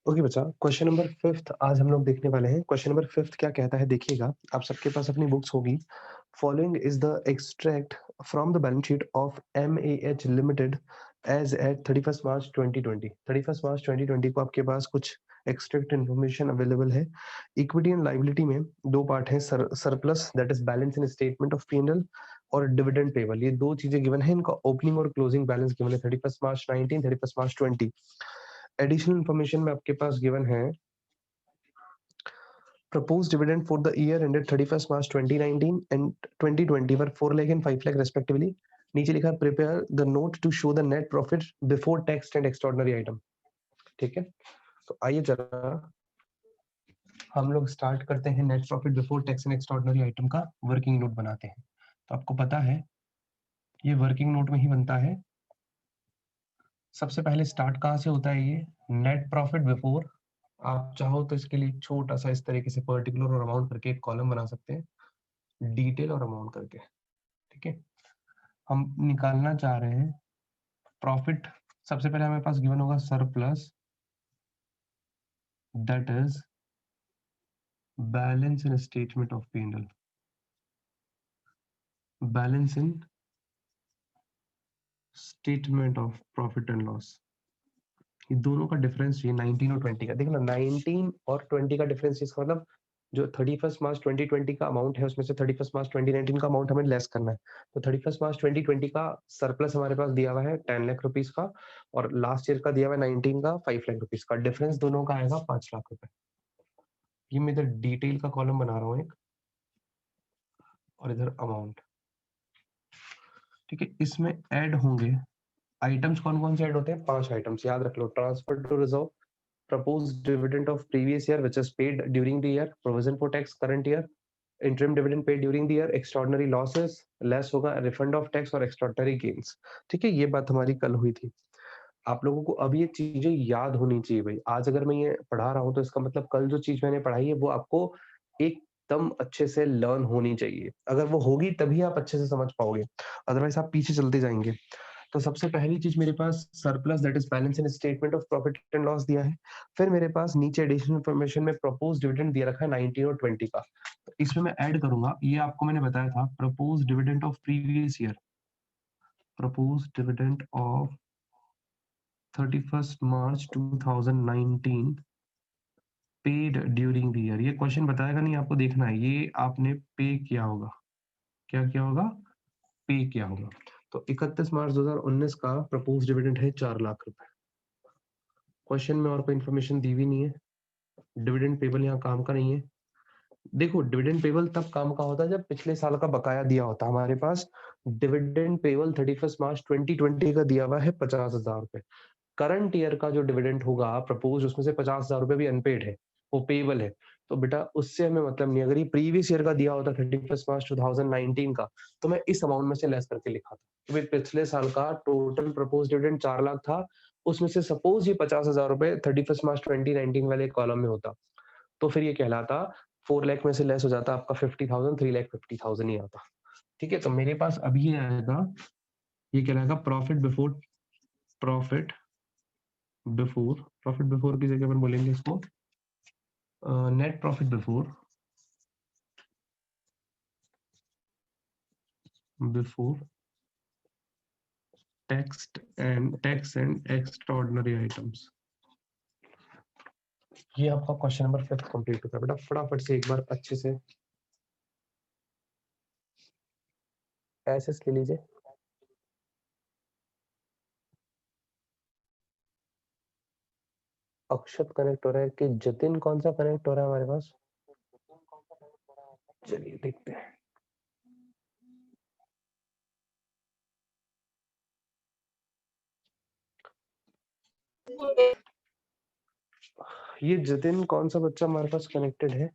Okay बच्चा, question number 5th आज हम लोग देखने वाले हैं। क्वेश्चन नंबर 5th क्या कहता है देखिएगा, आप सबके पास अपनी बुक्स होगी। Following is the extract from the balance sheet of MAH limited as at 31st March 2020। 31st March 2020 को आपके पास कुछ एक्सट्रैक्ट इन्फॉर्मेशन अवेलेबल है। इक्विटी एंड लाइबिलिटी में दो पार्ट हैं, surplus that is balance in statement of P&L और dividend payable. ये दो चीजें गिवन है, इनका ओपनिंग और क्लोजिंग बैलेंस गिवन है 31st मार्च 19, 31st मार्च 20। एडिशनल इन्फॉर्मेशन में आपके पास गिवन है proposed dividend for the year ended 31st March 2019 and 2020 were 4 lakh and 5 lakh respectively। नीचे लिखा है prepare the note to show the net profit before tax and extraordinary item। ठीक है, तो आइए जरा हम लोग स्टार्ट करते हैं net profit before tax and extraordinary item का वर्किंग नोट बनाते हैं। तो आपको पता है ये वर्किंग नोट में ही बनता है। सबसे पहले स्टार्ट कहाँ से होता है, ये नेट प्रॉफिट बिफोर। आप चाहो तो इसके लिए छोटा सा इस तरीके से पर्टिकुलर और अमाउंट करके एक कॉलम बना सकते हैं, डिटेल और अमाउंट करके। ठीक है, हम निकालना चाह रहे हैं प्रॉफिट। सबसे पहले हमारे पास गिवन होगा surplus that is balance in statement of P&L। Balance in statement of profit and loss. ये दोनों का डिफरेंस ये 19 और 20 का। देखो ना, 19 और 20 का डिफरेंस, इसका मतलब जो 31st मार्च 2020 का अमाउंट है उसमें से 31st मार्च 2019 का अमाउंट हमें लेस करना है। तो 31st मार्च 2020 का सरप्लस हमारे पास दिया हुआ है 10 लाख रुपीस का, और लास्ट ईयर का दिया हुआ है 19 का 5 लाख रुपीस का। डिफरेंस दोनों का आएगा 5 लाख रुपए। ये मैं इधर डिटेल का कॉलम बना रहा हूँ एक, और इधर अमाउंट। ठीक है, इसमें ऐड होंगे आइटम्स। कौन कौन से ऐड होते हैं? 5 आइटम्स याद रख लो। Transfer to reserve, proposed dividend of previous year which is paid during the year, provision for tax current year, interim dividend paid during the year, extraordinary losses less होगा refund of tax और extraordinary gains। ठीक है, ये बात हमारी कल हुई थी। आप लोगों को अब ये चीजें याद होनी चाहिए भाई। आज अगर मैं ये पढ़ा रहा हूँ तो इसका मतलब कल जो चीज मैंने पढ़ाई है वो आपको एकदम अच्छे से लर्न होनी चाहिए। अगर वो होगी तभी आप अच्छे से समझ पाओगे, अदरवाइज आप पीछे चलते जाएंगे। तो सबसे पहली चीज मेरे पास surplus that is balance in statement of profit and loss दिया है। फिर मेरे पास नीचे एडिशनल इन्फॉर्मेशन में प्रपोज डिविडेंड दिया रखा है 19 और 20 का। तो इसमें मैं ऐड करूंगा, ये आपको मैंने बताया था, propose dividend of previous year, propose dividend of 31st March 2019 paid during the year. ये क्वेश्चन बताएगा नहीं, आपको देखना है ये आपने पे किया होगा। क्या किया होगा? पे किया होगा। तो 31 मार्च 2019 का प्रपोज डिविडेंड है 4 लाख रुपए। क्वेश्चन में और कोई इन्फॉर्मेशन दी हुई नहीं है। डिविडेंड पेबल यहाँ काम का नहीं है। देखो, डिविडेंड पेबल तब काम का होता है जब पिछले साल का बकाया दिया होता है। हमारे पास डिविडेंड पेबल 31st मार्च 2020 का दिया हुआ है 50,000 रुपए। करंट ईयर का जो डिविडेंड होगा प्रपोज, उसमें से 50,000 रुपए भी अनपेड है, वो पेबल है। तो बेटा उससे हमें मतलब नहीं। अगर ये प्रीवियस ईयर का दिया होता 31st मार्च 2019 का, तो मैं इस अमाउंट में से लेस करके लिखा था। तो भाई पिछले साल का टोटल प्रपोज डिविडेंड 4 लाख था, उसमें से सपोज ये 50,000 रुपए 31st मार्च 2019 वाले कॉलम में होता, तो फिर ये कहलाता 4 लाख में से लेस हो जाता आपका 50,000, 3,50,000 ही आता। ठीक है, तो मेरे पास अभी ये आएगा, ये कहलाएगा profit before, profit before, profit before की जगह अपन बोलेंगे इसको net profit before, before tax and extraordinary items. ये आपका क्वेश्चन नंबर 5 कंप्लीट होता है। बेटा फटाफट से एक बार अच्छे से एसेस ले लीजिए। अक्षत कनेक्ट हो रहा है कि जतिन कौन सा कनेक्ट हो रहा है हमारे पास? चलिए देखते हैं। ये जतिन कौन सा बच्चा हमारे पास कनेक्टेड है?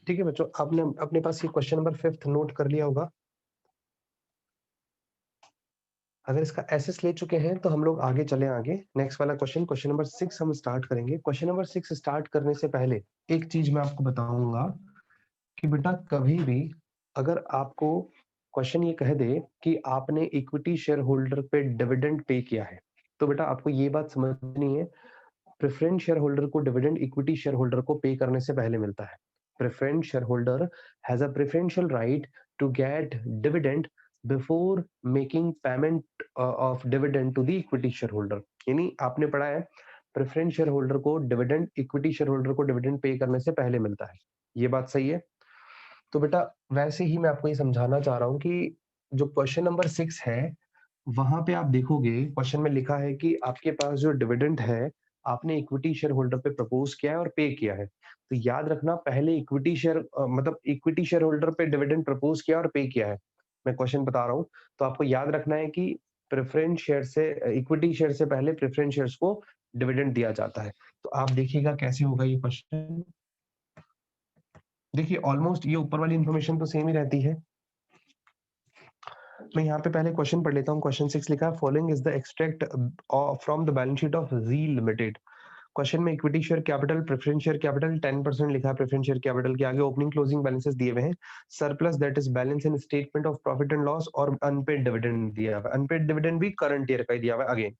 ठीक है बच्चों, आपने अपने पास ये क्वेश्चन नंबर 5 नोट कर लिया होगा। अगर इसका एसेस ले चुके हैं तो हम लोग आगे चले। आगे नेक्स्ट वाला क्वेश्चन, क्वेश्चन नंबर 6 हम स्टार्ट करेंगे। क्वेश्चन नंबर 6 स्टार्ट करने से पहले एक चीज मैं आपको बताऊंगा कि बेटा कभी भी अगर आपको क्वेश्चन ये कह दे कि आपने इक्विटी शेयर होल्डर पे डिविडेंड पे किया है, तो बेटा आपको ये बात समझनी है, प्रेफरेंस शेयर होल्डर को डिविडेंड इक्विटी शेयर होल्डर को पे करने से पहले मिलता है। Preference share holder has a preferential right to get dividend before making payment of dividend to the equity share holder. यानी आपने पढ़ा है प्रेफरेंस शेयर होल्डर को डिविडेंड इक्विटी शेयर होल्डर को डिविडेंड पे करने से पहले मिलता है। ये बात सही है? तो बेटा वैसे ही मैं आपको ये समझाना चाह रहा हूँ कि जो क्वेश्चन नंबर 6 है, वहाँ पे आप देखोगे क्वेश्चन में लिखा है कि आपके पास जो डिविडेंड है, आपने इक्विटी शेयर होल्डर पे प्रपोज किया है और पे किया है। तो याद रखना पहले इक्विटी शेयर मतलब इक्विटी शेयर होल्डर पे डिविडेंड प्रपोज किया और पे किया है। मैं क्वेश्चन बता रहा हूँ, तो आपको याद रखना है कि प्रेफरेंस शेयर से इक्विटी शेयर से पहले प्रेफरेंस शेयर्स को डिविडेंड दिया जाता है। तो आप देखिएगा कैसे होगा ये क्वेश्चन। देखिए ऑलमोस्ट ये ऊपर वाली इन्फॉर्मेशन तो सेम ही रहती है। मैं यहाँ पे पहले क्वेश्चन पढ़ लेता हूँ। क्वेश्चन 6 लिखा है, following is the extract from the balance sheet of G limited. Question में equity share capital, preference share capital 10% लिखा है, प्रेफरेंस शेयर कैपिटल के आगे ओपनिंग क्लोजिंग बैलेंसेस दिए हुए हैं, surplus that is balance in statement of profit and loss, और unpaid dividend दिया हुआ है। अनपेड डिविडेंड भी करंट ईयर का ही दिया हुआ है अगेन।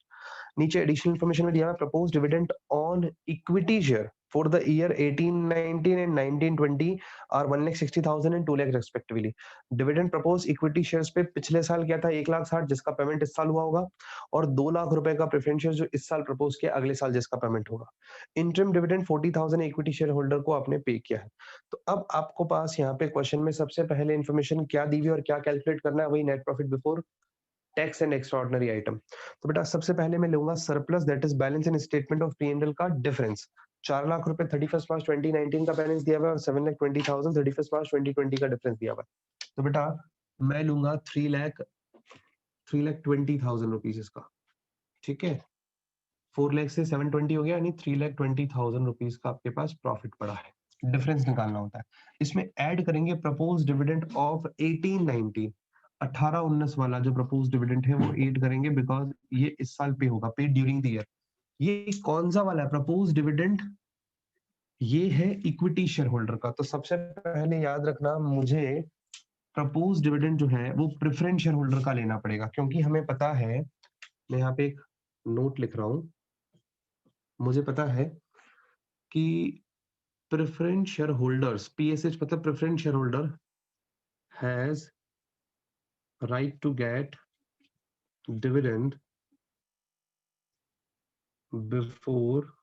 नीचे एडिशनल इन्फॉर्मेशन में दिया हुआ है, propose dividend on equity share for the year 18-19 and 19-20 are 1,60,000 and 2 lakh respectively. Dividend propose equity shares पे पिछले साल क्या था 1,60,000 जिसका पेमेंट इस साल हुआ होगा, और 2 लाख रुपए का प्रेफरेंस शेयर जो इस साल प्रपोज किया अगले साल जिसका पेमेंट होगा। Interim dividend 40,000 equity share holder को आपने पे किया है। तो अब आपको पास यहाँ पे क्वेश्चन में सबसे पहले इन्फॉर्मेशन क्या दी हुई है और क्या कैलकुलेट करना है, वही net profit before tax and extraordinary item. तो बेटा सबसे पहले मैं लूंगा surplus that is balance in statement of P and L का डिफरेंस। 4 लाख रुपए 31 मार्च 2019 का बैलेंस दिया हुआ है और 7,20,000 31 मार्च 2020 का डिफरेंस दिया हुआ है। तो बेटा मैं लूंगा 3,20,000 रुपीज इसका। ठीक है, 4 लाख से 720 हो गया, यानी 3,20,000 रुपीज का आपके पास प्रॉफिट पड़ा है। डिफरेंस निकालना होता है। इसमें ऐड करेंगे प्रपोज डिविडेंड ऑफ 18-19, 18-19 वाला जो प्रपोज डिविडेंड है वो ऐड करेंगे, बिकॉज ये इस साल पे होगा, पे ड्यूरिंग द ईयर। ये कौन सा वाला है प्रपोज डिविडेंड? ये है इक्विटी शेयर होल्डर का। तो सबसे पहले याद रखना मुझे प्रपोज डिविडेंड जो है वो प्रेफरेंस शेयर होल्डर का लेना पड़ेगा, क्योंकि हमें पता है, मैं यहाँ पे एक नोट लिख रहा हूं, मुझे पता है कि प्रेफरेंस शेयर होल्डर्स, पीएसएच मतलब preference share holder has right to get dividend before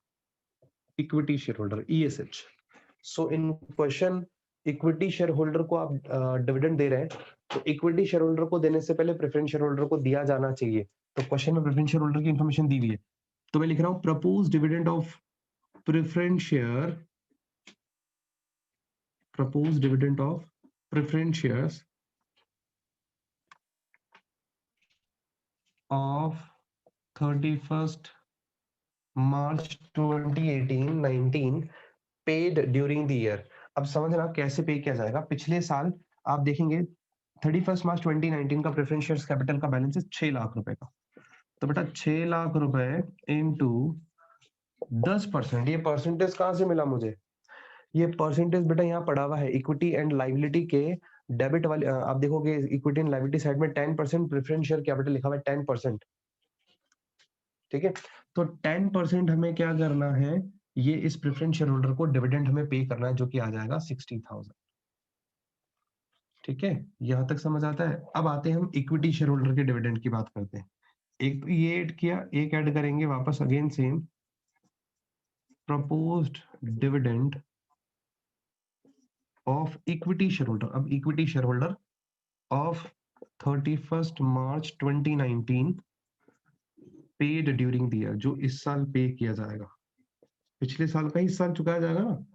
equity share holder, ESH. So in question equity share holder को आप डिविडेंड दे रहे हैं, तो इक्विटी शेयर होल्डर को देने से पहले प्रेफरेंस शेयर होल्डर को दिया जाना चाहिए। तो क्वेश्चन में प्रेफरेंस शेयर होल्डर की इंफॉर्मेशन दी हुई है, तो मैं लिख रहा हूं propose dividend of preference share, propose dividend of preference shares of 31st March 2018-19 paid during the year. अब समझना कैसे पे किया जाएगा। पिछले साल आप देखेंगे 31 मार्च 2019 का प्रेफरेंस शेयर्स कैपिटल का बैलेंस है 6 लाख रुपए का। तो बेटा 6 लाख रुपए इनटू 10%, ये परसेंटेज कहां से मिला मुझे? ये परसेंटेज बेटा यहाँ पड़ा हुआ है इक्विटी एंड लाइबिलिटी के डेबिट वाले। आप देखोगे इक्विटी एंड लाइबिलिटी साइड में 10% प्रेफरेंस शेयर कैपिटल लिखा हुआ है 10%। ठीक है, तो 10% हमें क्या करना है, ये इस प्रेफरेंस शेयर होल्डर को डिविडेंड हमें पे करना है, जो कि आ जाएगा 60,000। ठीक है, यहां तक समझ आता है। अब आते हैं हम इक्विटी शेयर होल्डर के डिविडेंड की बात करते हैं। एक तो ये ऐड किया, एक ऐड करेंगे वापस again same proposed dividend of equity share holder. अब equity share holder of 31 March 2019 paid during the year, जो इस साल पे किया जाएगा, पिछले साल का ही इस साल चुकाया जाएगा ना।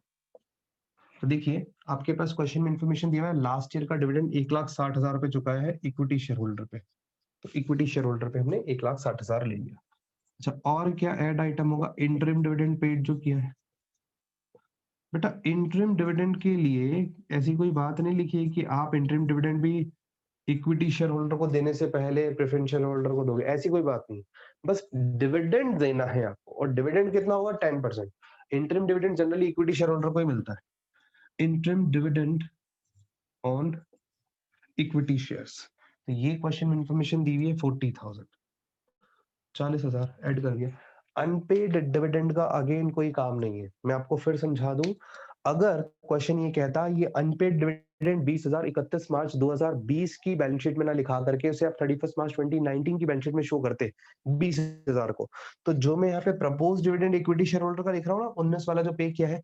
तो देखिए आपके पास क्वेश्चन में इंफॉर्मेशन दिया हुआ है, लास्ट ईयर का डिविडेंड 1,60,000 रुपए चुकाया है इक्विटी शेयर होल्डर पे। तो इक्विटी शेयर होल्डर पे हमने 1,60,000 ले लिया। अच्छा, और क्या ऐड आइटम होगा? इंटरिम डिविडेंड पेड जो किया है। बेटा इंटरिम डिविडेंड के लिए ऐसी कोई बात नहीं लिखी है कि आप इंटरिम डिविडेंड भी इक्विटी शेयर होल्डर को देने से पहले प्रेफरेंस शेयर होल्डर को दोगे, ऐसी कोई बात नहीं। बस डिविडेंड देना है आपको, और डिविडेंड कितना होगा? 10%। Interim dividend generally equity share holder को ही मिलता है। Interim dividend on equity shares. तो ये क्वेश्चन में इंफॉर्मेशन दी हुई है 40,000, 40,000 ऐड कर दिया। अनपेड डिविडेंड का अगेन कोई काम नहीं है, मैं आपको फिर समझा दूं। अगर क्वेश्चन ये कहता ये अनपेड डिविडेंड 20,000 31 मार्च 2020 की बैलेंस शीट में ना लिखा करके उसे आप 31 मार्च 2019 की बैलेंस शीट में शो करते 20,000 को, तो जो मैं यहाँ पे propose dividend equity share holder का लिख रहा हूँ ना 19 वाला जो पे किया है,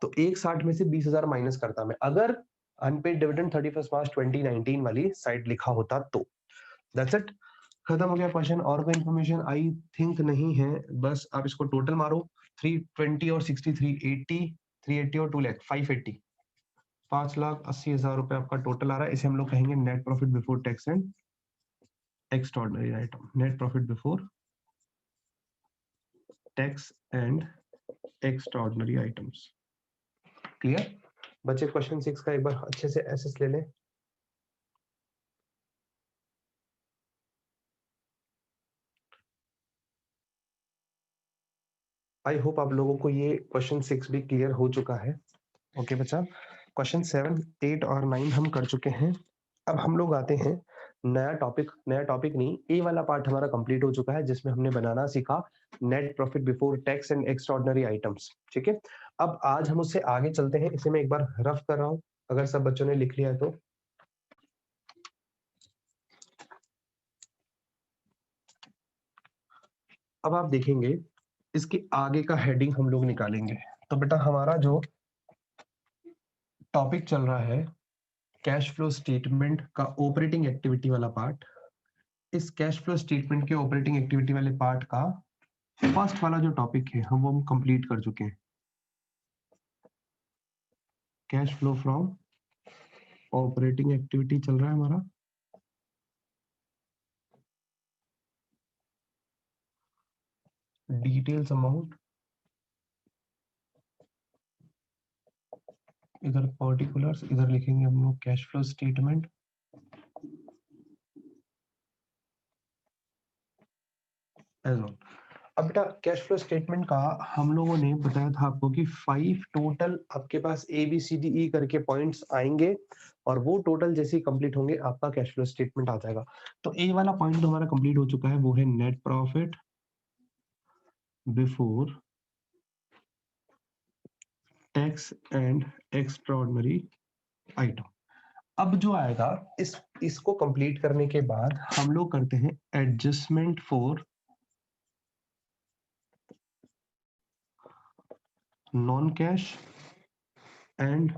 तो 160 में से 20,000 माइनस करता मैं, अगर अनपेड डिविडेंड 31 मार्च 2019 वाली साइड लिखा होता तो। दैट्स इट, खत्म हो गया क्वेश्चन। और कोई इन्फॉर्मेशन आई थिंक नहीं है, बस आप इसको टोटल मारो 320 और 63 80, 380 और 2 लाख 580, 5,80,000 रुपए आपका टोटल आ रहा है। इसे हम लोग कहेंगे net profit before tax and extraordinary item, net profit before tax and extraordinary items. Clear? बच्चे क्वेश्चन 6 का एक बार अच्छे से एसेस ले लें। आई होप आप लोगों को ये क्वेश्चन 6 भी क्लियर हो चुका है। ओके बच्चा, क्वेश्चन 7 8 और 9 हम कर चुके हैं। अब हम लोग आते हैं नया टॉपिक, नया टॉपिक नहीं, ए वाला पार्ट हमारा कंप्लीट हो चुका है जिसमें हमने बनाना सीखा net profit before tax and extraordinary items. ठीक है, अब आज हम उससे आगे चलते हैं। इसे मैं एक बार रफ कर रहा हूं, अगर सब बच्चों ने लिख लिया है तो। अब आप देखेंगे इसके आगे का हेडिंग हम लोग निकालेंगे। तो बेटा हमारा जो टॉपिक चल रहा है कैश फ्लो स्टेटमेंट का ऑपरेटिंग एक्टिविटी वाला पार्ट, इस कैश फ्लो स्टेटमेंट के ऑपरेटिंग एक्टिविटी वाले पार्ट का फर्स्ट वाला जो टॉपिक है हम कंप्लीट कर चुके हैं। Cash flow from operating activity चल रहा है हमारा। डिटेल्स अमाउंट, इधर पर्टिकुलर्स, इधर लिखेंगे हम लोग कैश फ्लो स्टेटमेंट। अब बेटा कैश फ्लो स्टेटमेंट का हम लोगों ने बताया था आपको कि 5 टोटल आपके पास A B C D E करके पॉइंट्स आएंगे और वो टोटल जैसे ही कंप्लीट होंगे आपका कैश फ्लो स्टेटमेंट आ जाएगा। तो ए वाला पॉइंट तो हमारा कंप्लीट हो चुका है, वो है net profit before tax and extraordinary item. अब जो आएगा इसको कंप्लीट करने के बाद हम लोग करते हैं adjustment for non cash and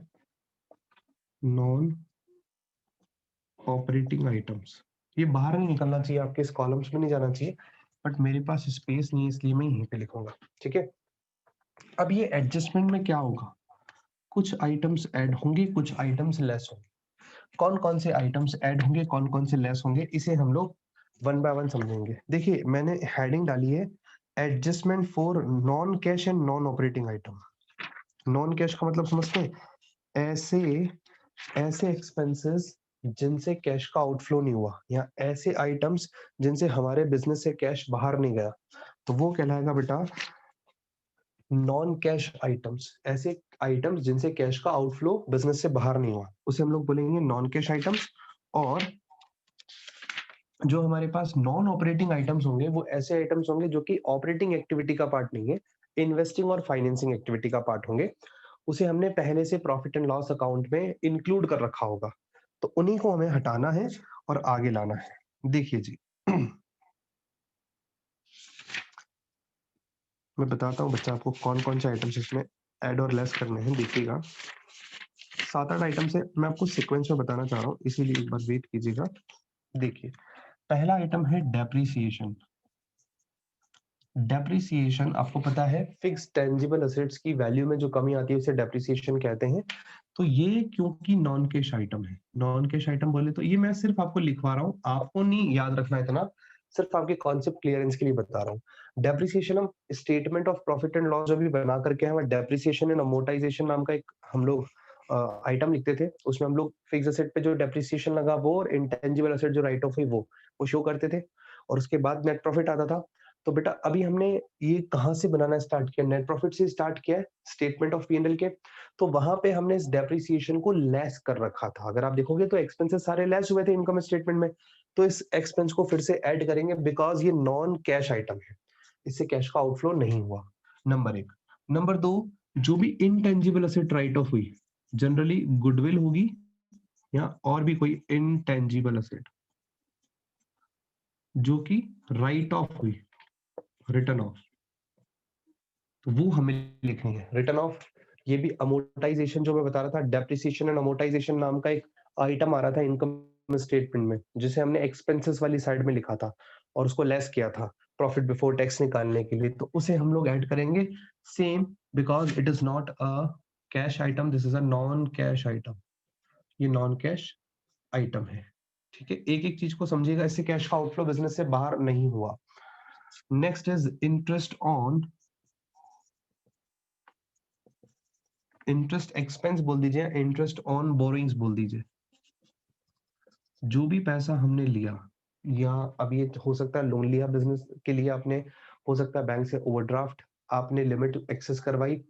non operating items. ये बाहर नहीं निकलना चाहिए, आपके इस कॉलम्स में नहीं जाना चाहिए, बट मेरे पास स्पेस नहीं है इसलिए मैं यहीं पे लिखूंगा। ठीक है, अब ये एडजस्टमेंट में क्या होगा, कुछ आइटम्स ऐड होंगे, कुछ आइटम्स लेस होंगे। कौन कौन से आइटम्स ऐड होंगे, कौन कौन से लेस होंगे, इसे हम लोग वन बाय वन समझेंगे। देखिए मैंने हेडिंग डाली है adjustment for non cash and non operating item. Non cash का मतलब समझते हैं, ऐसे ऐसे एक्सपेंसेस जिनसे कैश का आउटफ्लो नहीं हुआ, या ऐसे आइटम्स जिनसे हमारे बिजनेस से कैश बाहर नहीं गया, तो वो कहलाएगा बेटा नॉन कैश आइटम्स। ऐसे आइटम्स जिनसे कैश का आउटफ्लो बिजनेस से बाहर नहीं हुआ उसे हम लोग बोलेंगे नॉन कैश आइटम्स। और जो हमारे पास नॉन ऑपरेटिंग आइटम्स होंगे वो ऐसे आइटम्स होंगे जो कि ऑपरेटिंग एक्टिविटी का पार्ट नहीं है, इन्वेस्टिंग और फाइनेंसिंग एक्टिविटी का पार्ट होंगे। उसे हमने पहले से प्रॉफिट एंड लॉस अकाउंट में इंक्लूड कर रखा होगा, तो उन्हीं को हमें हटाना है और आगे लाना है। देखिए जी मैं बताता हूँ बच्चा आपको कौन कौन से आइटम्स इसमें ऐड और लेस करने हैं। देखिएगा 7-8 आइटम से मैं आपको सीक्वेंस में बताना चाह रहा हूँ, इसीलिए एक बार वेट कीजिएगा। देखिए पहला आइटम है डेप्रिसिएशन। डेप्रिसिएशन आपको पता है फिक्स टेंजिबल एसेट्स की वैल्यू में जो कमी आती है उसे डेप्रिसिएशन कहते हैं। तो ये क्योंकि नॉन कैश आइटम है, नॉन कैश आइटम बोले तो ये मैं सिर्फ आपको लिखवा रहा हूँ, आपको नहीं याद रखना इतना, सिर्फ आपके कॉन्सेप्ट क्लियरेंस के लिए बता रहा हूँ। डेप्रिसिएशन हम statement of profit and loss जो भी बना करके हम डेप्रिसिएशन एंड अमोर्टाइजेशन नाम का एक हम लोग आइटम लिखते थे, उसमें हम लोग फिक्स एसेट पे जो डेप्रिसिएशन लगा वो और इंटेंजिबल एसेट जो राइट ऑफ है वो शो करते थे, और उसके बाद नेट प्रॉफिट आता था। तो बेटा अभी हमने ये कहाँ से बनाना स्टार्ट किया, नेट प्रॉफिट से स्टार्ट किया है, स्टेटमेंट ऑफ P&L के। तो वहां पे हमने इस डेप्रिसिएशन को लेस कर रखा था। अगर आप देखोगे तो एक्सपेंसेस सारे लेस हुए थे इनकम स्टेटमेंट में, तो इस एक्सपेंस को फिर से ऐड करेंगे बिकॉज ये नॉन कैश आइटम है, इससे कैश का आउटफ्लो नहीं हुआ। नंबर 1। नंबर 2, जो भी इनटेंजिबल एसेट राइट ऑफ हुई, जनरली गुडविल होगी या और भी कोई इनटेंजिबल एसेट जो कि राइट ऑफ हुई, रिटर्न ऑफ, तो वो हमें लिखनी है रिटर्न ऑफ। ये भी अमोर्टाइजेशन जो मैं बता रहा था, डेप्रिसिएशन एंड अमोर्टाइजेशन नाम का एक आइटम आ रहा था इनकम स्टेटमेंट में, जिसे हमने एक्सपेंसेस वाली साइड में लिखा था और उसको लेस किया था प्रॉफिट बिफोर टैक्स निकालने के लिए, तो उसे हम लोग ऐड करेंगे same, because it is not a cash item, this is a non cash item, ये नॉन कैश आइटम है। ठीक है, एक एक चीज को समझिएगा, इससे कैश का आउटफ्लो बिजनेस से बाहर नहीं हुआ। नेक्स्ट इज इंटरेस्ट एक्सपेंस बोल दीजिए, इंटरेस्ट ऑन बोरिंग्स बोल दीजिए। जो भी पैसा हमने लिया, या अब ये हो सकता है लोन लिया बिजनेस के लिए आपने, हो सकता है बैंक से ओवरड्राफ्ट, आपने लिमिट एक्सेस करवाई,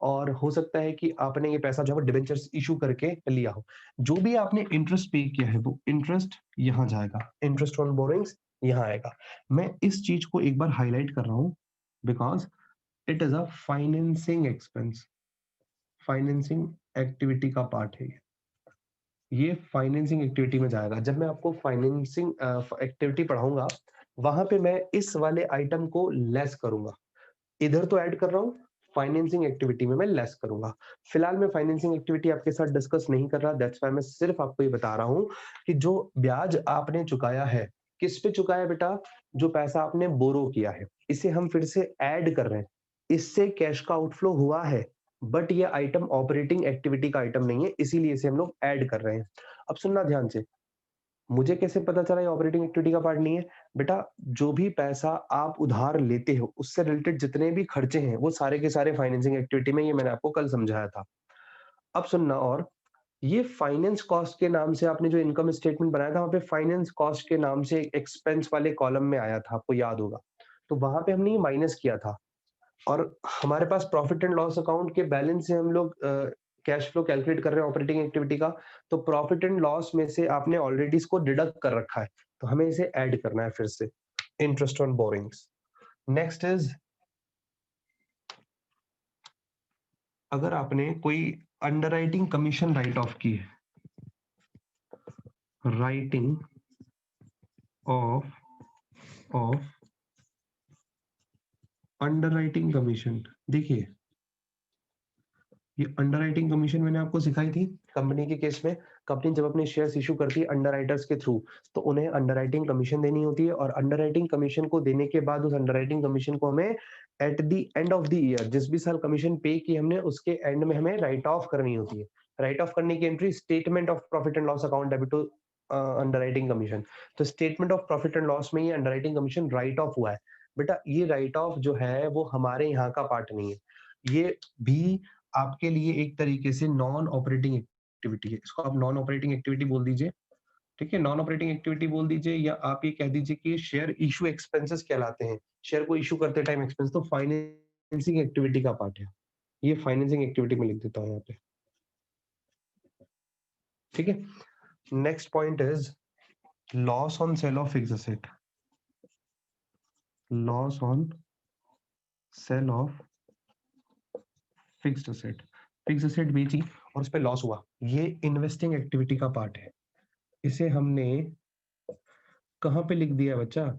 और हो सकता है कि आपने ये पैसा जो है डिबेंचर्स इशू करके लिया हो। जो भी आपने इंटरेस्ट पे किया है वो इंटरेस्ट यहाँ जाएगा, इंटरेस्ट ऑन बोरिंग्स यहाँ आएगा। मैं इस चीज को एक बार हाईलाइट कर रहा हूँ because it is a financing expense, financing activity का पार्ट है ये फाइनेंसिंग एक्टिविटी में जाएगा। जब मैं आपको फाइनेंसिंग एक्टिविटी पढ़ाऊंगा, वहां पे मैं इस वाले आइटम को लेस करूंगा, इधर तो ऐड कर रहा हूँ, फाइनेंसिंग एक्टिविटी में मैं लेस करूंगा। फिलहाल मैं फाइनेंसिंग एक्टिविटी आपके साथ डिस्कस नहीं कर रहा, दैट्स व्हाई मैं सिर्फ आपको ये बता रहा हूँ कि जो ब्याज आपने चुकाया है, किस पे चुकाया बेटा, जो पैसा आपने बोरो किया है, इसे हम फिर से ऐड कर रहे हैं, इससे कैश का आउटफ्लो हुआ है, बट ये आइटम ऑपरेटिंग एक्टिविटी का आइटम नहीं है, इसीलिए इसे हम लोग ऐड कर रहे हैं। अब सुनना ध्यान से, मुझे कैसे पता चला ये ऑपरेटिंग एक्टिविटी का पार्ट नहीं है? बेटा जो भी पैसा आप उधार लेते हो, उससे रिलेटेड जितने भी खर्चे हैं, वो सारे के सारे फाइनेंसिंग एक्टिविटी में, ये मैंने आपको कल समझाया था। अब सुनना, और ये फाइनेंस कॉस्ट के नाम से आपने जो इनकम स्टेटमेंट बनाया था, वहाँ पे फाइनेंस कॉस्ट के नाम से एक्सपेंस वाले कॉलम में आया था, आपको याद होगा। तो वहाँ पे हमने ये माइनस किया था, और हमारे पास प्रॉफिट एंड लॉस अकाउंट के बैलेंस से हम लोग कैश फ्लो कैलकुलेट कर रहे हैं ऑपरेटिंग एक्टिविटी का, तो प्रॉफिट एंड लॉस में से आपने ऑलरेडी इसको डिडक्ट कर रखा है, तो हमें इसे ऐड करना है फिर से, interest on borings. Next is, अगर आपने कोई अंडरराइटिंग कमीशन राइट ऑफ की है, राइटिंग ऑफ अंडरराइटिंग कमीशन, देखिए ये अंडरराइटिंग कमीशन मैंने आपको सिखाई थी कंपनी के केस में। कंपनी जब अपने शेयर्स इशू करती है अंडरराइटर्स के थ्रू, तो उन्हें अंडरराइटिंग कमीशन देनी होती है, और अंडरराइटिंग कमीशन को देने के बाद उस अंडरराइटिंग कमीशन को हमें at the end of the year, जिस भी साल कमीशन पे की हमने, उसके एंड में हमें राइट ऑफ करनी होती है। राइट ऑफ करने की entry statement of profit and loss account debit to underwriting commission. तो statement of profit and loss में ये अंडरराइटिंग कमीशन राइट ऑफ हुआ है। बेटा ये राइट ऑफ जो है वो हमारे यहाँ का पार्ट नहीं है, ये भी आपके लिए एक तरीके से नॉन ऑपरेटिंग एक्टिविटी है, इसको आप नॉन ऑपरेटिंग एक्टिविटी बोल दीजिए। ठीक है, नॉन ऑपरेटिंग एक्टिविटी बोल दीजिए, या आप ये कह दीजिए कि शेयर इशू एक्सपेंसेस कहलाते हैं, शेयर को इशू करते टाइम एक्सपेंस, तो फाइनेंसिंग एक्टिविटी का पार्ट है, ये फाइनेंसिंग एक्टिविटी में लिख देता हूँ यहाँ पे। ठीक है, next point is loss on sale of fixed asset, loss on sale of fixed asset, fixed asset बेची और उस पर लॉस हुआ, ये इन्वेस्टिंग एक्टिविटी का पार्ट है। इसे हमने कहाँ पे लिख दिया बच्चा,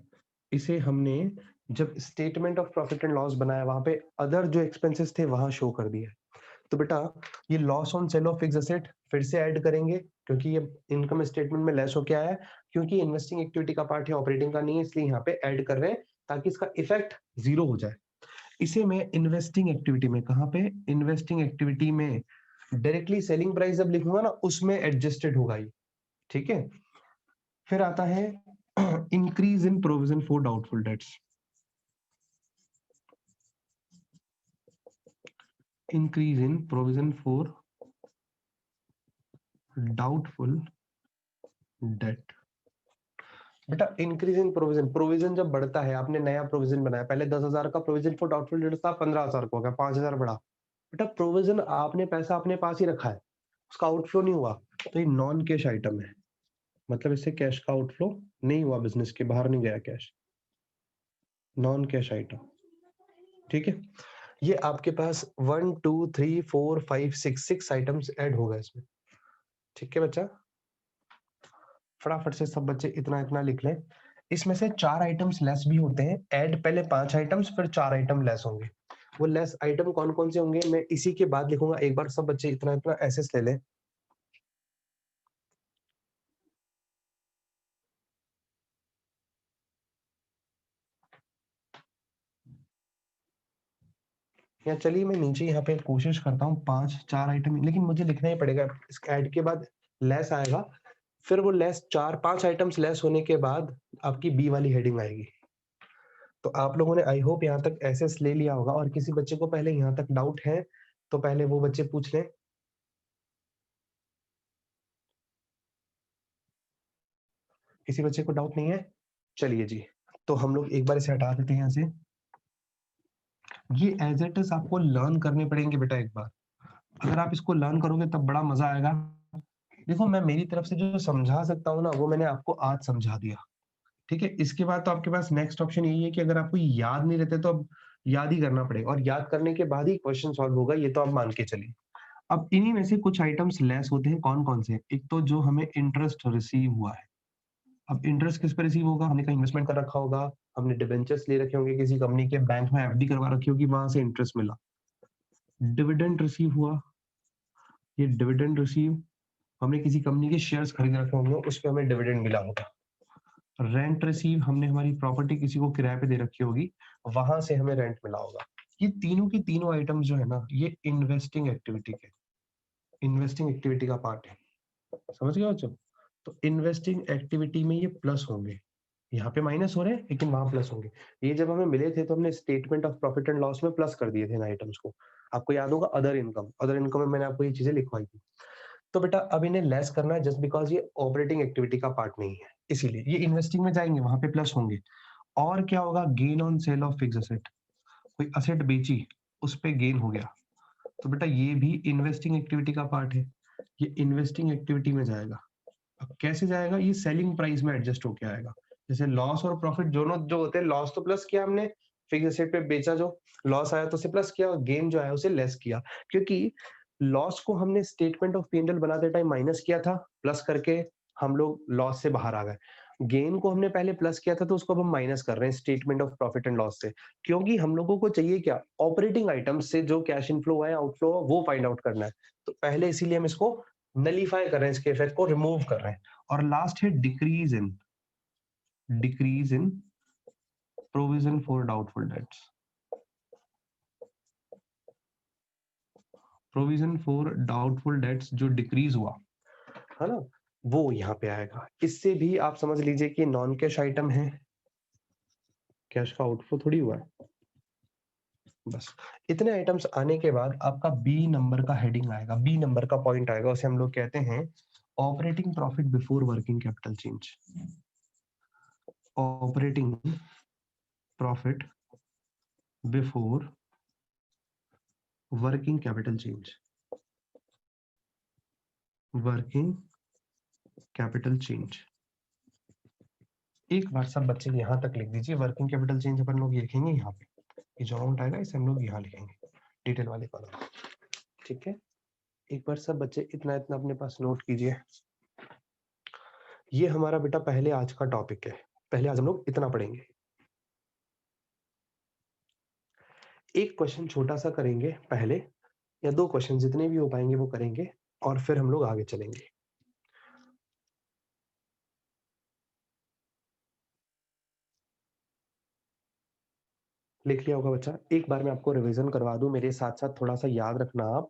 इसे हमने जब statement of profit and loss बनाया, वहां पे अदर जो एक्सपेंसेस थे वहां शो कर दिया। तो बेटा ये loss on sale of fixed asset फिर से ऐड करेंगे, क्योंकि ये इनकम स्टेटमेंट में लेस हो के आया है, क्योंकि इन्वेस्टिंग एक्टिविटी का पार्ट है, ऑपरेटिंग का नहीं है, इसलिए यहाँ पे ऐड कर रहे हैं ताकि इसका इफेक्ट जीरो हो जाए। इसे मैं इन्वेस्टिंग एक्टिविटी में, कहाँ पे, इन्वेस्टिंग एक्टिविटी में डायरेक्टली सेलिंग प्राइस जब लिखूंगा ना, उसमें एडजस्टेड होगा ये। ठीक है, फिर आता है increase in provision for doubtful debts, increase in provision for doubtful debt. बेटा इंक्रीज इन प्रोविजन, प्रोविजन जब बढ़ता है, आपने नया प्रोविजन बनाया, पहले 10,000 का प्रोविजन फॉर डाउटफुल डेट्स था, 15,000 को हो गया, 5,000 बढ़ा। बेटा प्रोविजन आपने पैसा अपने पास ही रखा है, उसका आउटफ्लो नहीं हुआ, तो ये नॉन कैश आइटम है, मतलब इससे कैश का आउटफ्लो नहीं हुआ, बिजनेस के बाहर नहीं गया कैश, नॉन कैश आइटम। ठीक है, ये आपके पास 1 2 3 4 5 6 आइटम्स ऐड हो गए इसमें। ठीक है बच्चा, फटाफट से सब बच्चे इतना इतना लिख लें। इसमें से 4 आइटम्स लेस भी होते हैं, ऐड पहले 5 आइटम्स फिर 4 आइटम लेस होंगे। वो लेस आइटम कौन कौन से होंगे मैं इसी के बाद लिखूंगा, एक बार सब बच्चे इतना इतना एसेस ले लें। या चलिए मैं नीचे यहाँ पे कोशिश करता हूँ 5 4 आइटम, लेकिन मुझे लिखना ही पड़ेगा, इस ऐड के बाद लेस आएगा, फिर वो लेस 4 5 आइटम्स लेस होने के बाद आपकी बी वाली हेडिंग आएगी। तो आप लोगों ने आई होप यहाँ तक एसेस ले लिया होगा, और किसी बच्चे को पहले यहाँ तक डाउट है तो पहले वो बच्चे पूछ लें। किसी बच्चे को डाउट नहीं है? चलिए जी, तो हम लोग एक बार इसे हटा देते हैं यहाँ से। ये एज इट इज आपको लर्न करने पड़ेंगे बेटा एक बार, अगर आप इसको लर्न करोगे तब बड़ा मजा आएगा। देखो मैं मेरी तरफ से जो समझा सकता हूँ ना वो मैंने आपको आज समझा दिया। ठीक है, इसके बाद तो आपके पास नेक्स्ट ऑप्शन यही है कि अगर आपको याद नहीं रहते तो अब याद ही करना पड़ेगा, और याद करने के बाद ही क्वेश्चन सॉल्व होगा, ये तो आप मान के चलिए। अब इन्हीं में से कुछ आइटम्स लेस होते हैं, कौन कौन से? एक तो जो हमें इंटरेस्ट रिसीव हुआ है। अब इंटरेस्ट किस पे रिसीव होगा? हमने कहीं इन्वेस्टमेंट कर रखा होगा, हमने डिबेंचर्स ले रखे होंगे किसी कंपनी के, बैंक में एफडी करवा रखी होगी, वहां से इंटरेस्ट मिला। डिविडेंड रिसीव हुआ, ये डिविडेंड रिसीव, हमने किसी कंपनी के शेयर्स खरीद रखे होंगे, उस पे हमें डिविडेंड मिला होगा। रेंट रिसीव, हमने हमारी प्रॉपर्टी किसी को किराए पे दे रखी होगी, वहां से हमें रेंट मिला होगा। ये तीनों की तीनों आइटम्स जो है ना, ये इन्वेस्टिंग एक्टिविटी के, इन्वेस्टिंग एक्टिविटी का पार्ट है। समझ गए बच्चों? तो इन्वेस्टिंग एक्टिविटी में ये प्लस होंगे, यहाँ पे माइनस हो रहे हैं लेकिन वहां प्लस होंगे। ये जब हमें मिले थे तो हमने statement of profit and loss में प्लस कर दिए थे इन आइटम्स को। आपको याद होगा अदर इनकम, अदर इनकम में मैंने आपको ये चीजें लिखवाई थी। तो बेटा अब इन्हें लेस करना है, जस्ट बिकॉज ये ऑपरेटिंग एक्टिविटी का पार्ट नहीं है, इसीलिए ये इन्वेस्टिंग में जाएंगे, वहां पे प्लस होंगे। और क्या होगा? Gain on sale of fix asset, कोई असेट बेची उस पे गेन हो गया, तो बेटा ये भी इन्वेस्टिंग एक्टिविटी का पार्ट है, ये इन्वेस्टिंग एक्टिविटी में जाएगा। अब कैसे जाएगा? ये सेलिंग प्राइस में एडजस्ट होके आएगा। जैसे लॉस और प्रॉफिट दोनों जो होते हैं, लॉस तो प्लस किया हमने, फिक्स एसेट पे बेचा, जो लॉस आया तो उसे प्लस किया, और गेन जो आया उसे लेस किया, क्योंकि लॉस को हमने स्टेटमेंट ऑफ P&L बनाते टाइम माइनस किया था, प्लस करके हम लोग लॉस से बाहर आ गए। गेन को हमने पहले प्लस किया था तो उसको अब हम माइनस कर रहे हैं statement of profit and loss से, क्योंकि हम लोगों को चाहिए क्या? ऑपरेटिंग आइटम्स से जो कैश इनफ्लो है, आउटफ्लो है, वो फाइंड आउट करना है। तो पहले इसीलिए हम इसको नलीफाई कर रहे हैं, इसके इफेक्ट को रिमूव कर रहे हैं। और लास्ट है decrease in provision for doubtful debts, provision for doubtful debts जो डिक्रीज हुआ है ना, वो यहाँ पे आएगा। इससे भी आप समझ लीजिए कि नॉन कैश आइटम है, कैश का आउटफ्लो थोड़ी हुआ है। बस इतने आइटम्स आने के बाद आपका बी नंबर का हेडिंग आएगा, बी नंबर का पॉइंट आएगा, उसे हम लोग कहते हैं operating profit before working capital change. Operating profit before working capital change, working capital change. एक बार सब बच्चे यहाँ तक लिख दीजिए, वर्किंग कैपिटल चेंज अपन लोग लिखेंगे यहाँ पे, ये जो अमाउंट आएगा इसे हम लोग यहाँ लिखेंगे डिटेल वाले कॉलम। ठीक है, एक बार सब बच्चे इतना इतना अपने पास नोट कीजिए। ये हमारा बेटा पहले आज का टॉपिक है, पहले आज हम लोग इतना पढ़ेंगे। एक क्वेश्चन छोटा सा करेंगे पहले, या 2 क्वेश्चन जितने भी हो पाएंगे वो करेंगे, और फिर हम लोग आगे चलेंगे। लिख लिया होगा बच्चा? एक बार मैं आपको रिवीजन करवा दूं, मेरे साथ साथ थोड़ा सा याद रखना आप।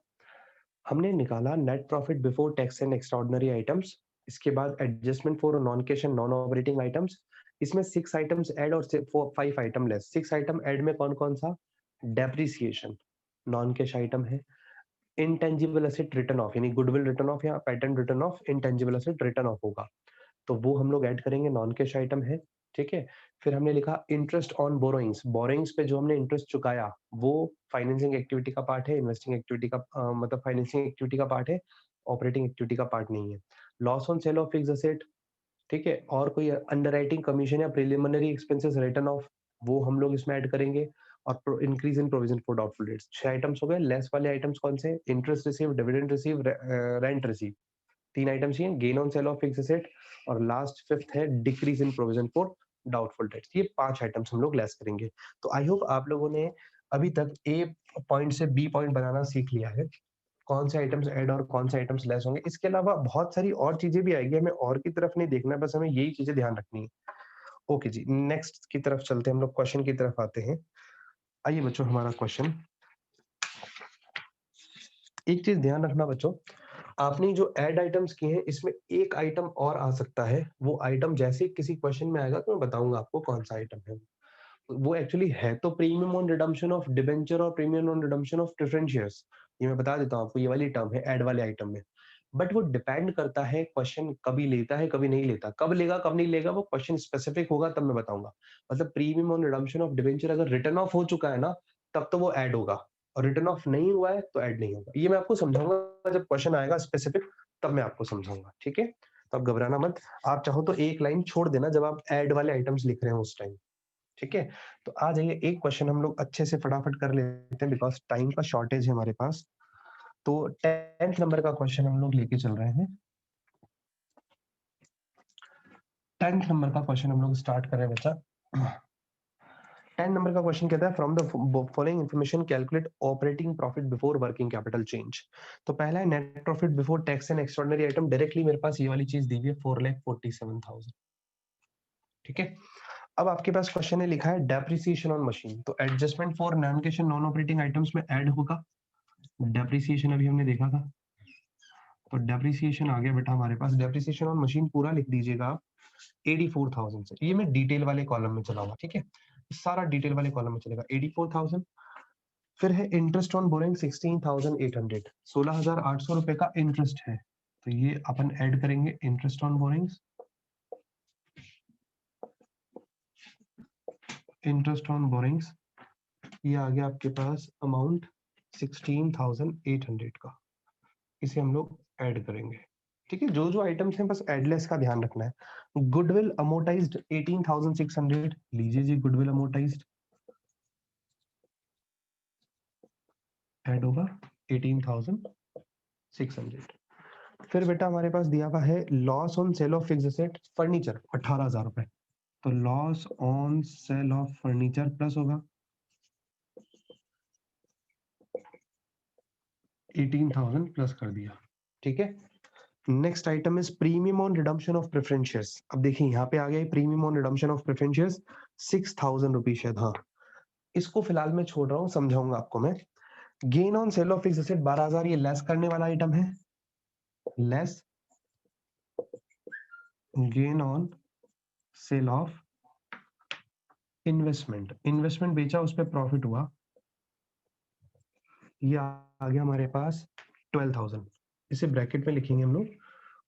हमने निकाला net profit before tax and extraordinary items, इसके बाद adjustment for non cash and non operating items, इसमें 6 आइटम्स ऐड और 5 आइटम लेस। 6 आइटम ऐड में कौन कौन सा? डेप्रिसिएशन नॉन कैश आइटम है, इंटेंजिबल एसेट रिटर्न ऑफ यानी गुडविल रिटर्न ऑफ या pattern return of, intangible asset return of होगा। तो वो हम लोग ऐड करेंगे, नॉन कैश आइटम है, ठीक है। फिर हमने लिखा इंटरेस्ट ऑन बोरोइंग्स, बोरोइंग्स पे जो हमने इंटरेस्ट चुकाया वो फाइनेंसिंग एक्टिविटी का पार्ट है, इन्वेस्टिंग एक्टिविटी का मतलब फाइनेंसिंग एक्टिविटी का पार्ट है, ऑपरेटिंग एक्टिविटी का पार्ट नहीं है। Loss on sale of fixed asset, ठीक है, और कोई अंडरराइटिंग कमीशन या प्रिलिमिनरी एक्सपेंसेस रिटर्न ऑफ, वो हम लोग इसमें ऐड करेंगे। और increase in provision for doubtful debts, 6 items हो गए। लेस वाले आइटम्स कौन से? Interest receive, dividend receive, rent receive, 3 items ही हैं, gain on sale of fixed asset, और लास्ट 5th है decrease in provision for doubtful debts. ये 5 आइटम्स हम लोग लेस करेंगे। तो आई होप आप लोगों ने अभी तक ए पॉइंट से बी पॉइंट बनाना सीख लिया है, कौन से आइटम्स ऐड और कौन से आइटम्स लेस होंगे। इसके अलावा बहुत सारी और चीजें भी आएगी, हमें और की तरफ नहीं देखना, बस हमें यही चीजें ध्यान रखनी है। ओके जी, नेक्स्ट की तरफ चलते हैं, हम लोग क्वेश्चन की तरफ आते हैं। आइए बच्चों, हमारा क्वेश्चन, एक चीज ध्यान रखना बच्चों, आपने जो ऐड आइटम्स किए हैं इसमें एक आइटम और आ सकता है। वो आइटम जैसे किसी क्वेश्चन में आएगा तो मैं बताऊंगा आपको कौन सा आइटम है। वो एक्चुअली है तो premium on redemption of debenture और premium on redemption of preference shares, ये मैं बता देता हूँ आपको, ये वाली टर्म है ऐड वाले आइटम में। बट वो डिपेंड करता है क्वेश्चन कभी लेता है कभी नहीं लेता, कब लेगा कब नहीं लेगा वो क्वेश्चन स्पेसिफिक होगा तब मैं बताऊंगा। मतलब premium on redemption of debenture अगर रिटर्न ऑफ हो चुका है ना, तब तो वो ऐड होगा, और रिटर्न ऑफ नहीं हुआ है तो ऐड नहीं होगा। ये मैं आपको समझाऊंगा जब क्वेश्चन आएगा स्पेसिफिक, तब मैं आपको समझाऊंगा, ठीक है। तो आप घबराना मत, आप चाहो तो एक लाइन छोड़ देना जब आप ऐड वाले आइटम्स लिख रहे हो उस टाइम, ठीक है। तो आ जाइए, एक क्वेश्चन हम लोग अच्छे से फटाफट कर लेते हैं बिकॉज टाइम का शॉर्टेज है हमारे पास। तो 10th नंबर का क्वेश्चन हम लोग लेके चल रहे हैं। 10th नंबर का क्वेश्चन हम लोग स्टार्ट कर रहे हैं बच्चा। 10 नंबर का क्वेश्चन कहता है from the following information calculate operating profit before working capital change. तो पहला है net profit before tax and extraordinary item, directly मेरे पास ये वाली चीज दी हुई है 4,47,000, ठीक है। अब आपके पास क्वेश्चन है, लिखा है डेप्रिसिएशन ऑन मशीन, तो adjustment for non cash and non operating items में ऐड होगा डेप्रिसिएशन, अभी हमने देखा था। तो डेप्रिसिएशन आ गया बेटा हमारे पास, डेप्रिसिएशन ऑन मशीन पूरा लिख दीजिएगा आप 84,000 से। ये मैं डिटेल वाले कॉलम में चलाऊंगा, ठीक है, सारा डिटेल वाले कॉलम में चलेगा 84,000। फिर है इंटरेस्ट ऑन बोरिंग 16,800, 16,800 रुपए का इंटरेस्ट है, तो ये अपन ऐड करेंगे interest on borings, interest on borings, ये आ गया आपके पास अमाउंट 16,800 का, इसे हम लोग ऐड करेंगे, ठीक है। जो जो आइटम्स हैं बस एडलेस का ध्यान रखना है। गुडविल अमोर्टाइज्ड 18,600, लीजिए जी गुडविल अमोर्टाइज्ड ऐड होगा 18,600। फिर बेटा हमारे पास दिया हुआ है loss on sale of fixed asset furniture 18,000 रुपए, तो loss on sale of furniture plus होगा 18,000 प्लस कर दिया, ठीक है। Next item is premium on redemption of preference shares. अब देखिए यहाँ पे आ गया premium on redemption of preference shares 6,000 rupees शायद, हाँ इसको फिलहाल मैं छोड़ रहा हूँ, समझाऊंगा आपको मैं। Gain on sale of fixed asset 12,000, ये लेस करने वाला आइटम है, less gain on sale of investment, investment बेचा उस पर प्रॉफिट हुआ, ये आ गया हमारे पास 12,000, इसे ब्रैकेट में लिखेंगे हम लोग।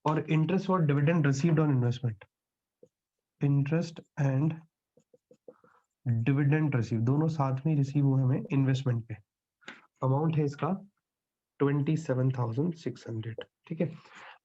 और इंटरेस्ट और dividend received on investment, interest and dividend receive दोनों साथ में रिसीव हुए हमें इन्वेस्टमेंट पे, अमाउंट है इसका 27,600, ठीक है।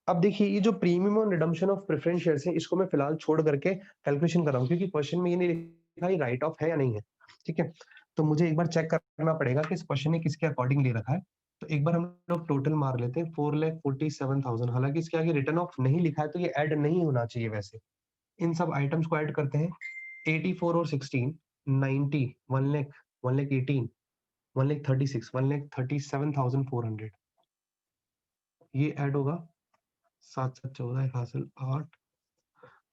अब देखिए ये जो प्रीमियम और रिडम्पशन ऑफ प्रेफरेंस शेयर्स है, इसको मैं फिलहाल छोड़ करके कैलकुलेशन कर रहा हूँ, क्योंकि क्वेश्चन में ये नहीं लिखा ये राइट ऑफ है या नहीं है, ठीक है। तो मुझे एक बार चेक करना पड़ेगा कि इस क्वेश्चन ने किसके अकॉर्डिंग ले रखा है। तो एक बार हम लोग टोटल मार लेते हैं 4,47,000, हालांकि इसके आगे रिटर्न ऑफ नहीं लिखा है तो ये ऐड नहीं होना चाहिए वैसे। इन सब आइटम्स को ऐड करते हैं, 84 और 16 90, 1 लाख 1 लाख 18, 1 लाख 36, 1 लाख 37,400, ये ऐड होगा 7 7 14 एक हासिल 8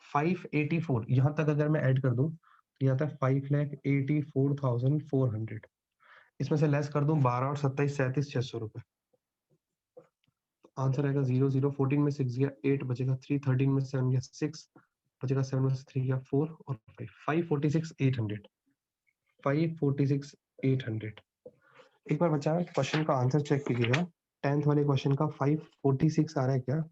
584, यहाँ तक अगर मैं ऐड कर दूं तो ये आता है 5,84,400, इसमें से लेस कर दूं 12 और 27 37,600 रुपए, आंसर आएगा 0 0 14 में 6 गया 8 बचेगा 3, 13 में 7 गया 6 बचेगा 7 में से 3 गया 4 और 5, 546,800, 546,800। एक बार बच्चा क्वेश्चन का आंसर चेक कीजिएगा, 10th वाले क्वेश्चन का 546 आ रहा है क्या?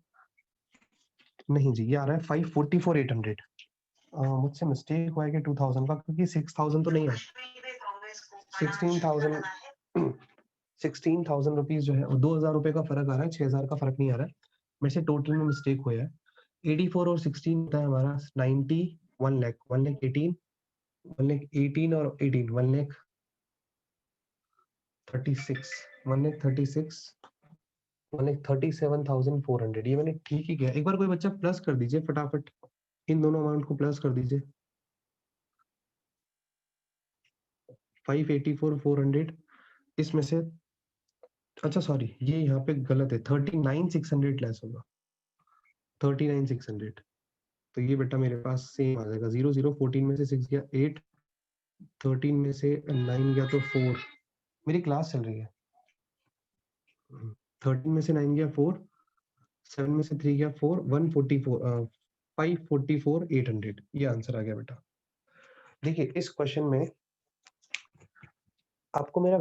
नहीं जी, ये आ रहा है 544,800। मुझसे मिस्टेक हुआ है कि 2000 का, क्योंकि 6000 तो नहीं है, 16,000 16,000 रुपीज जो है, और 2000 रुपए का फर्क आ रहा है, 6000 का फर्क नहीं आ रहा है। मेरे से टोटल में मिस्टेक हुआ है। 84 और 16 होता है हमारा 90, 1 लाख, 1 लाख 18, 1 लाख 18 और 18, 1 लाख 36, 1 लाख 36, 1 लाख 37,400। ये मैंने ठीक ही किया। एक बार कोई बच्चा प्लस कर दीजिए फटाफट, इन दोनों अमाउंट को प्लस कर दीजिए। 584,400 इसमें से, अच्छा सॉरी, ये यहाँ पे गलत है, 39,600 लेस होगा, 39,600। तो ये बेटा मेरे पास सेम आ जाएगा। 0 0 14 में से 6 गया 8, 13 में से 9 गया तो 4। मेरी क्लास चल रही है। 13 में से 9 गया 4, 7 में से 3 गया 4, 144 544,800। ये आंसर आ गया बेटा। देखिए इस क्वेश्चन में आपको मेरा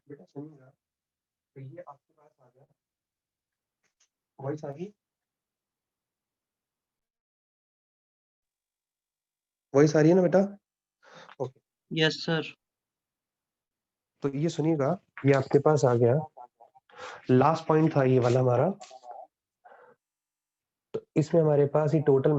बेटा सुनिएगा, तो ये आपके पास आ गया, वॉइस आ गई, वॉइस आ रही है ना बेटा? Okay, yes sir. तो ये सुनिएगा, ये आपके पास आ गया। लास्ट पॉइंट था ये वाला हमारा। तो इसमें हमारे पास ही टोटल